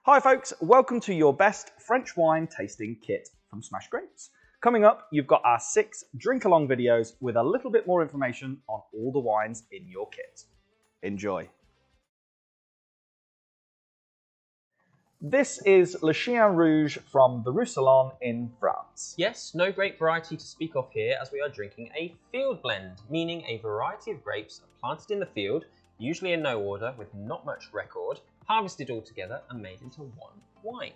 Hi folks, welcome to your best French wine tasting kit from Smash Grapes. Coming up, you've got our 6 drink-along videos with a little bit more information on all the wines in your kit. Enjoy. This is Le Chien Rouge from the Roussillon in France. Yes, no grape variety to speak of here as we are drinking a field blend, meaning a variety of grapes planted in the field, usually in no order with not much record, harvested all together and made into one wine.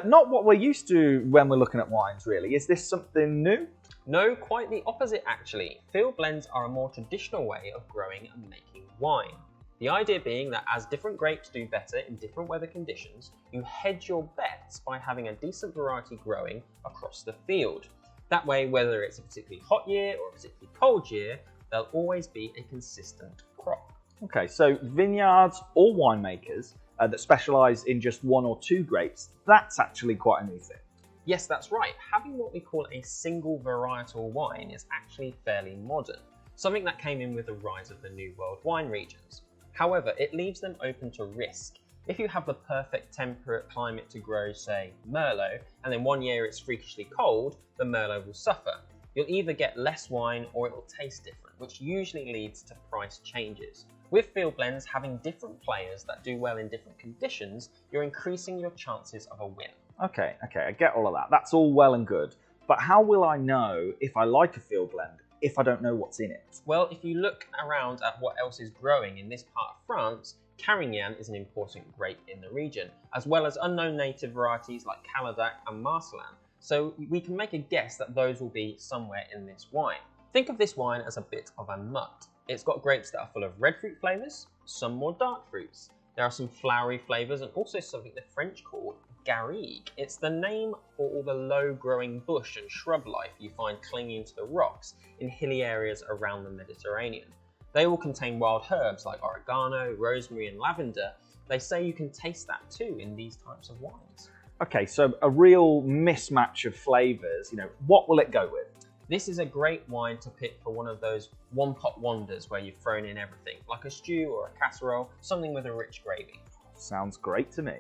Not what we're used to when we're looking at wines, really. Is this something new? No, quite the opposite actually. Field blends are a more traditional way of growing and making wine. The idea being that as different grapes do better in different weather conditions, you hedge your bets by having a decent variety growing across the field. That way, whether it's a particularly hot year or a particularly cold year, there'll always be a consistent crop. Okay, so vineyards or winemakers that specialise in just 1 or 2 grapes, that's actually quite a new thing. Yes, that's right. Having what we call a single varietal wine is actually fairly modern, something that came in with the rise of the New World wine regions. However, it leaves them open to risk. If you have the perfect temperate climate to grow, say, Merlot, and then one year it's freakishly cold, the Merlot will suffer. You'll either get less wine or it will taste different, which usually leads to price changes. With field blends having different players that do well in different conditions, you're increasing your chances of a win. Okay, I get all of that. That's all well and good. But how will I know if I like a field blend if I don't know what's in it? Well, if you look around at what else is growing in this part of France, Carignan is an important grape in the region, as well as unknown native varieties like Calaдаc and Marcelin. So we can make a guess that those will be somewhere in this wine. Think of this wine as a bit of a mutt. It's got grapes that are full of red fruit flavours, some more dark fruits. There are some flowery flavours and also something the French call garrigue. It's the name for all the low-growing bush and shrub life you find clinging to the rocks in hilly areas around the Mediterranean. They will contain wild herbs like oregano, rosemary and lavender. They say you can taste that too in these types of wines. Okay, so a real mismatch of flavours. What will it go with? This is a great wine to pick for one of those one-pot wonders where you've thrown in everything, like a stew or a casserole, something with a rich gravy. Sounds great to me.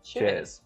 Cheers.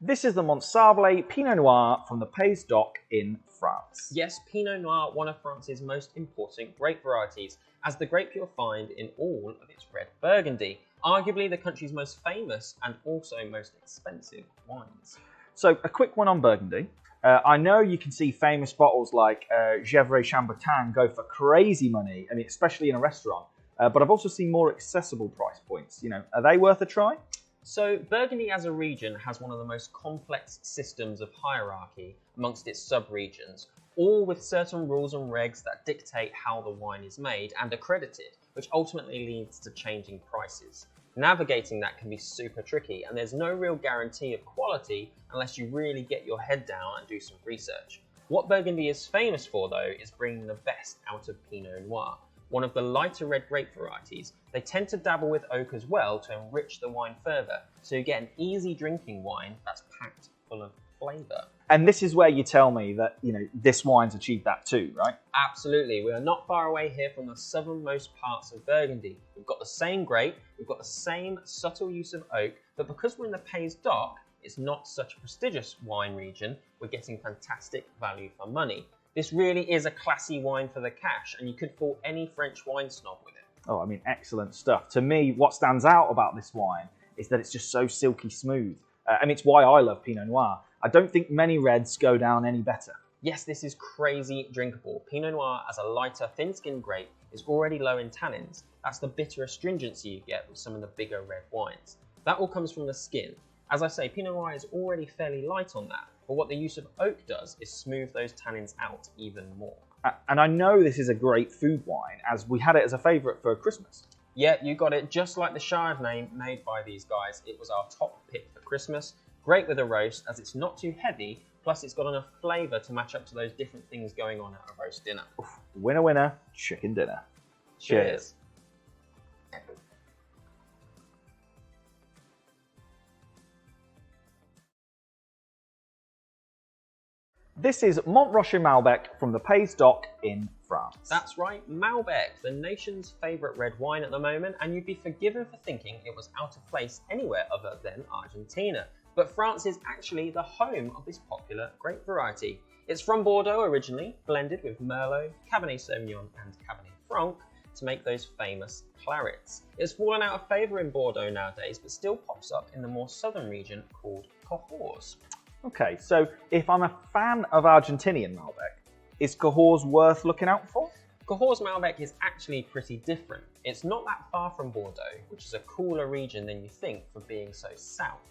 This is the Montsable Pinot Noir from the Pays d'Oc in France. Yes, Pinot Noir, one of France's most important grape varieties, as the grape you'll find in all of its red Burgundy, arguably the country's most famous and also most expensive wines. So a quick one on Burgundy. I know you can see famous bottles like Gevrey Chambertin go for crazy money, especially in a restaurant, but I've also seen more accessible price points. Are they worth a try? So Burgundy as a region has one of the most complex systems of hierarchy amongst its sub-regions, all with certain rules and regs that dictate how the wine is made and accredited, which ultimately leads to changing prices. Navigating that can be super tricky, and there's no real guarantee of quality unless you really get your head down and do some research. What Burgundy is famous for, though, is bringing the best out of Pinot Noir, one of the lighter red grape varieties. They tend to dabble with oak as well to enrich the wine further, so you get an easy drinking wine that's packed full of flavour. And this is where you tell me that, this wine's achieved that too, right? Absolutely. We are not far away here from the southernmost parts of Burgundy. We've got the same grape, we've got the same subtle use of oak, but because we're in the Pays d'Oc, it's not such a prestigious wine region, we're getting fantastic value for money. This really is a classy wine for the cash, and you could fool any French wine snob with it. Oh, excellent stuff. To me, what stands out about this wine is that it's just so silky smooth. It's why I love Pinot Noir. I don't think many reds go down any better. Yes, this is crazy drinkable. Pinot Noir, as a lighter, thin-skinned grape, is already low in tannins. That's the bitter astringency you get with some of the bigger red wines. That all comes from the skin. As I say, Pinot Noir is already fairly light on that, but what the use of oak does is smooth those tannins out even more. And I know this is a great food wine, as we had it as a favourite for Christmas. Yeah, you got it. Just like the Chardonnay made by these guys, it was our top pick for Christmas. Great with a roast, as it's not too heavy, plus it's got enough flavour to match up to those different things going on at a roast dinner. Oof, winner, winner, chicken dinner. Cheers. This is Montrachet Malbec from the Pays d'Oc in France. That's right, Malbec, the nation's favourite red wine at the moment, and you'd be forgiven for thinking it was out of place anywhere other than Argentina. But France is actually the home of this popular grape variety. It's from Bordeaux originally, blended with Merlot, Cabernet Sauvignon and Cabernet Franc to make those famous clarets. It's fallen out of favour in Bordeaux nowadays, but still pops up in the more southern region called Cahors. Okay, so if I'm a fan of Argentinian Malbec, is Cahors worth looking out for? Cahors Malbec is actually pretty different. It's not that far from Bordeaux, which is a cooler region than you think for being so south.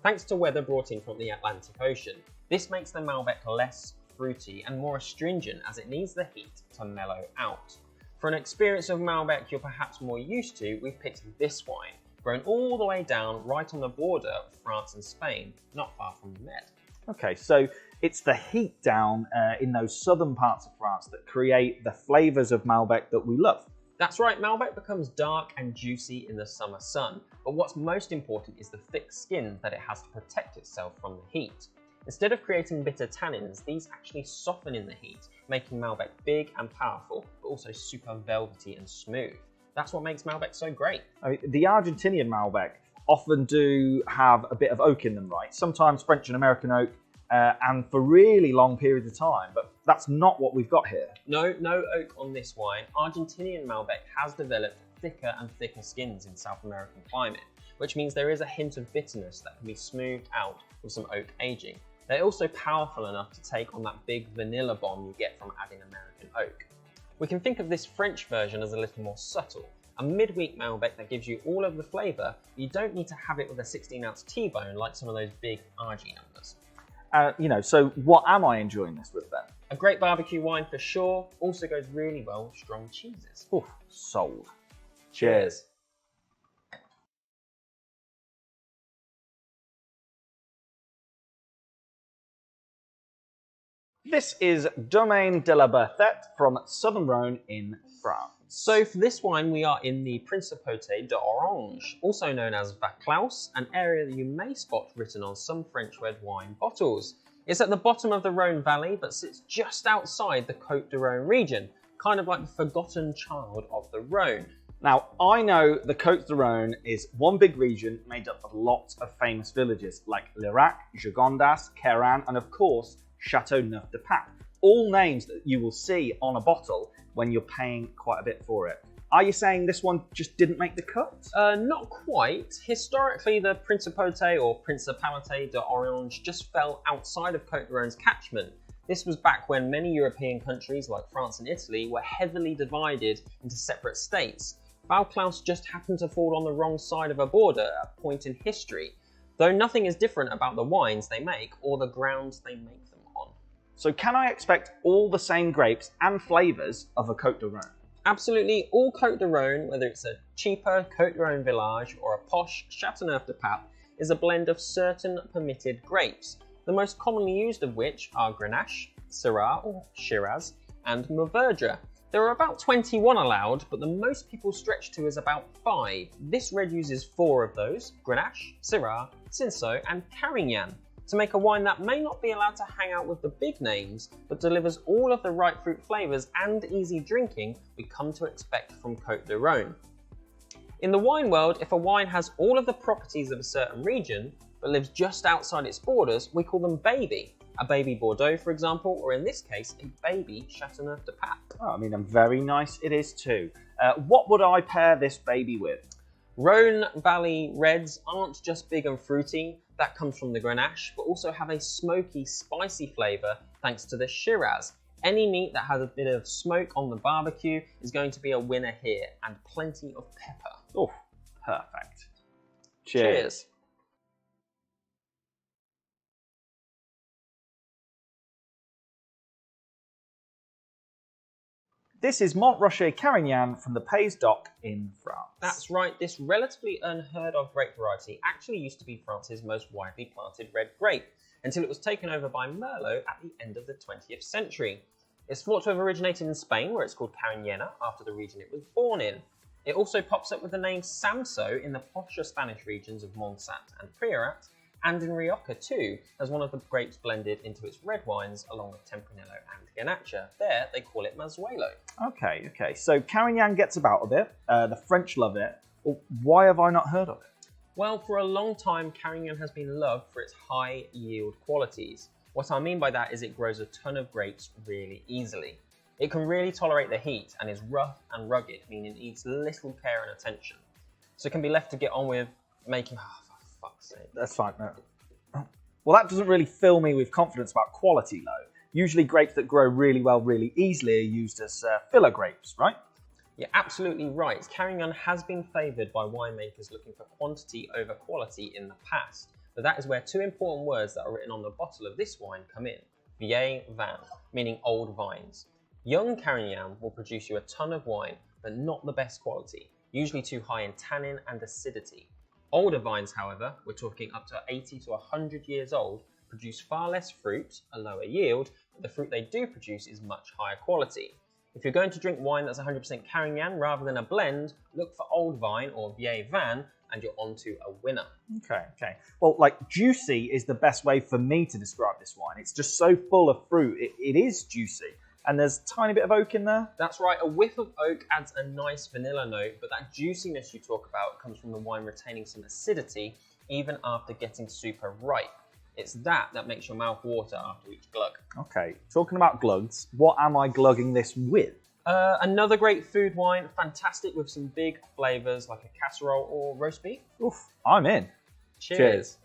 Thanks to weather brought in from the Atlantic Ocean, this makes the Malbec less fruity and more astringent as it needs the heat to mellow out. For an experience of Malbec you're perhaps more used to, we've picked this wine, grown all the way down right on the border of France and Spain, not far from the Med. Okay, so it's the heat down in those southern parts of France that create the flavours of Malbec that we love. That's right, Malbec becomes dark and juicy in the summer sun, but what's most important is the thick skin that it has to protect itself from the heat. Instead of creating bitter tannins, these actually soften in the heat, making Malbec big and powerful, but also super velvety and smooth. That's what makes Malbec so great. I mean, the Argentinian Malbec often do have a bit of oak in them, right? Sometimes French and American oak, and for really long periods of time, but that's not what we've got here. No oak on this wine. Argentinian Malbec has developed thicker and thicker skins in South American climate, which means there is a hint of bitterness that can be smoothed out with some oak aging. They're also powerful enough to take on that big vanilla bomb you get from adding American oak. We can think of this French version as a little more subtle, a midweek Malbec that gives you all of the flavour, but you don't need to have it with a 16-ounce T-bone like some of those big RG numbers. So what am I enjoying this with then? A great barbecue wine for sure, also goes really well with strong cheeses. Oof, sold. Cheers. This is Domaine de la Berthette from Southern Rhône in France. So for this wine, we are in the Principauté d'Orange, also known as Vaucluse, an area that you may spot written on some French red wine bottles. It's at the bottom of the Rhône Valley, but sits just outside the Côte de Rhône region, kind of like the forgotten child of the Rhône. Now, I know the Côte de Rhône is one big region made up of lots of famous villages like Lirac, Gigondas, Queyran, and of course, Châteauneuf-du-Pape. All names that you will see on a bottle when you're paying quite a bit for it. Are you saying this one just didn't make the cut? Not quite. Historically, the Principauté or Principalité d'Orange just fell outside of Côte de Rhône's catchment. This was back when many European countries like France and Italy were heavily divided into separate states. Vaucluse just happened to fall on the wrong side of a border at a point in history, though nothing is different about the wines they make or the grounds they make them on. So can I expect all the same grapes and flavours of a Côte de Rhône? Absolutely, all Côte de Rhône, whether it's a cheaper Côte de Rhône village or a posh Châteauneuf-du-Pape, is a blend of certain permitted grapes, the most commonly used of which are Grenache, Syrah or Shiraz, and Mourvedre. There are about 21 allowed, but the most people stretch to is about 5. This red uses 4 of those, Grenache, Syrah, Cinsault and Carignan, to make a wine that may not be allowed to hang out with the big names, but delivers all of the right fruit flavours and easy drinking we come to expect from Côte de Rhône. In the wine world, if a wine has all of the properties of a certain region, but lives just outside its borders, we call them baby. A baby Bordeaux, for example, or in this case, a baby Châteauneuf-du-Pape. Oh, I mean, and very nice it is too. What would I pair this baby with? Rhône Valley reds aren't just big and fruity, that comes from the Grenache, but also have a smoky, spicy flavour thanks to the Shiraz. Any meat that has a bit of smoke on the barbecue is going to be a winner here, and plenty of pepper. Oh, perfect. Cheers. This is Montrachet Carignan from the Pays d'Oc in France. That's right, this relatively unheard of grape variety actually used to be France's most widely planted red grape, until it was taken over by Merlot at the end of the 20th century. It's thought to have originated in Spain, where it's called Carignana, after the region it was born in. It also pops up with the name Samso in the posher Spanish regions of Montsant and Priorat, and in Rioja too, as one of the grapes blended into its red wines along with Tempranillo and Garnacha. There, they call it Mazuelo. Okay. So Carignan gets about a bit. The French love it. Well, why have I not heard of it? Well, for a long time, Carignan has been loved for its high yield qualities. What I mean by that is it grows a ton of grapes really easily. It can really tolerate the heat and is rough and rugged, meaning it needs little care and attention. So it can be left to get on with making... Oh, for fuck's sake. That's fine. No. Well, that doesn't really fill me with confidence about quality, though. Usually grapes that grow really well, really easily are used as filler grapes, right? You're absolutely right. Carignan has been favoured by winemakers looking for quantity over quality in the past. But that is where two important words that are written on the bottle of this wine come in. Vieil vin, meaning old vines. Young Carignan will produce you a ton of wine, but not the best quality, usually too high in tannin and acidity. Older vines, however, we're talking up to 80 to 100 years old, produce far less fruit, a lower yield, but the fruit they do produce is much higher quality. If you're going to drink wine that's 100% Carignan rather than a blend, look for old vine or vieil vin, and you're onto a winner. Okay. Well, like, juicy is the best way for me to describe this wine. It's just so full of fruit. It is juicy. And there's a tiny bit of oak in there. That's right, a whiff of oak adds a nice vanilla note, but that juiciness you talk about comes from the wine retaining some acidity even after getting super ripe. It's that makes your mouth water after each glug. Okay, talking about glugs, what am I glugging this with? Another great food wine, fantastic with some big flavours like a casserole or roast beef. Oof, I'm in. Cheers.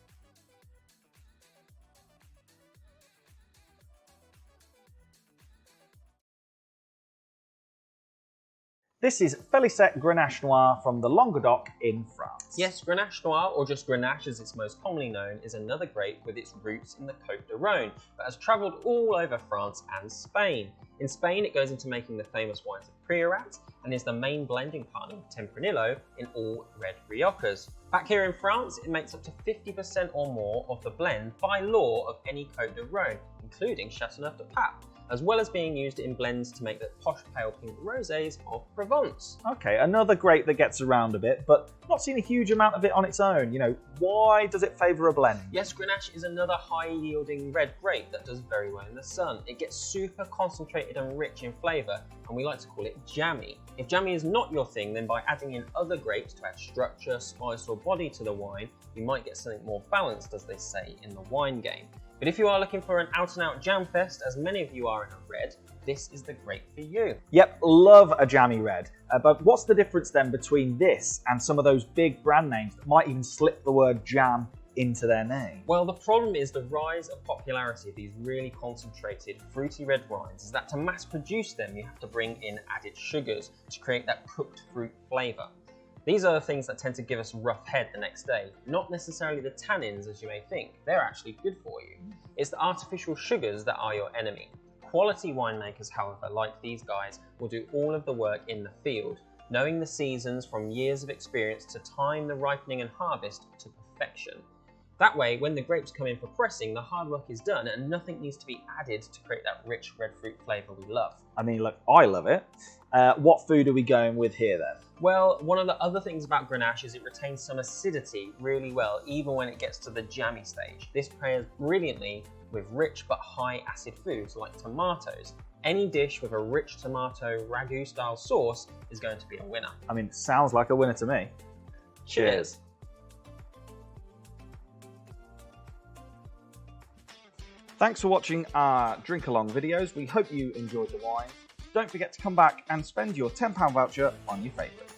This is Félicette Grenache Noir from the Languedoc in France. Yes, Grenache Noir, or just Grenache as it's most commonly known, is another grape with its roots in the Côte de Rhône, but has travelled all over France and Spain. In Spain, it goes into making the famous wines of Priorat and is the main blending partner of Tempranillo in all red Riojas. Back here in France, it makes up to 50% or more of the blend by law of any Côte de Rhône, including Châteauneuf-du-Pape, as well as being used in blends to make the posh pale pink rosés of Provence. Okay, another grape that gets around a bit, but not seen a huge amount of it on its own. You know, why does it favour a blend? Yes, Grenache is another high-yielding red grape that does very well in the sun. It gets super concentrated and rich in flavour, and we like to call it jammy. If jammy is not your thing, then by adding in other grapes to add structure, spice or body to the wine, you might get something more balanced, as they say in the wine game. But if you are looking for an out-and-out jam fest, as many of you are in a red, this is the grape for you. Yep, love a jammy red. But what's the difference then between this and some of those big brand names that might even slip the word jam into their name? Well, the problem is the rise of popularity of these really concentrated fruity red wines is that to mass produce them, you have to bring in added sugars to create that cooked fruit flavour. These are the things that tend to give us a rough head the next day, not necessarily the tannins as you may think. They're actually good for you. It's the artificial sugars that are your enemy. Quality winemakers, however, like these guys, will do all of the work in the field, knowing the seasons from years of experience to time the ripening and harvest to perfection. That way, when the grapes come in for pressing, the hard work is done and nothing needs to be added to create that rich red fruit flavour we love. I mean, look, I love it. What food are we going with here then? Well, one of the other things about Grenache is it retains some acidity really well, even when it gets to the jammy stage. This pairs brilliantly with rich but high acid foods like tomatoes. Any dish with a rich tomato ragu style sauce is going to be a winner. I mean, sounds like a winner to me. Cheers. Thanks for watching our drink along videos. We hope you enjoyed the wine. Don't forget to come back and spend your £10 voucher on your favourite.